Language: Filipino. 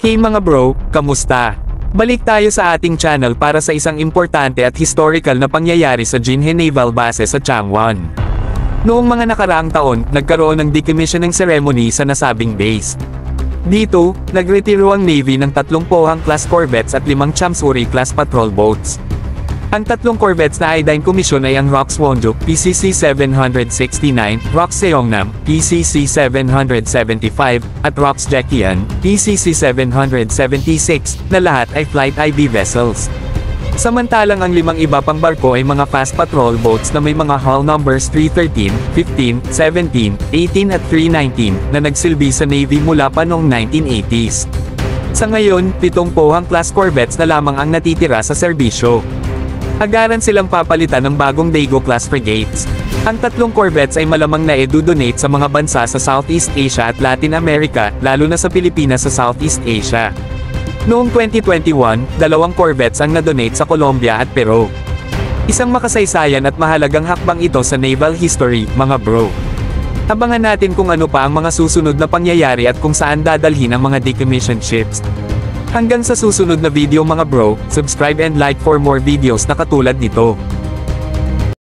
Hey mga bro, kamusta? Balik tayo sa ating channel para sa isang importante at historical na pangyayari sa Jinhe Naval Base sa Changwon. Noong mga nakaraang taon, nagkaroon ng decommissioning ceremony sa nasabing base. Dito, nagretiro ang Navy ng 3 Pohang-class corvettes at 5 Chamsuri-class patrol boats. Ang 3 corvettes na ay commission ay ang ROKS Wonjuk PCC-769, ROKS Seongnam PCC-775, at ROKS Jekian PCC-776, na lahat ay Flight IB vessels. Samantalang ang 5 iba pang barko ay mga fast patrol boats na may mga hull numbers 313, 15, 17, 18 at 319 na nagsilbi sa Navy mula pa noong 1980s. Sa ngayon, 7 Pohang-class corvettes na lamang ang natitira sa serbisyo. Agaran silang papalitan ng bagong Daegu-class frigates. Ang 3 corvettes ay malamang na edu-donate sa mga bansa sa Southeast Asia at Latin America, lalo na sa Pilipinas sa Southeast Asia. Noong 2021, 2 corvettes ang na-donate sa Colombia at Peru. Isang makasaysayan at mahalagang hakbang ito sa naval history, mga bro. Abangan natin kung ano pa ang mga susunod na pangyayari at kung saan dadalhin ang mga decommissioned ships. Hanggang sa susunod na video mga bro, subscribe and like for more videos na katulad nito.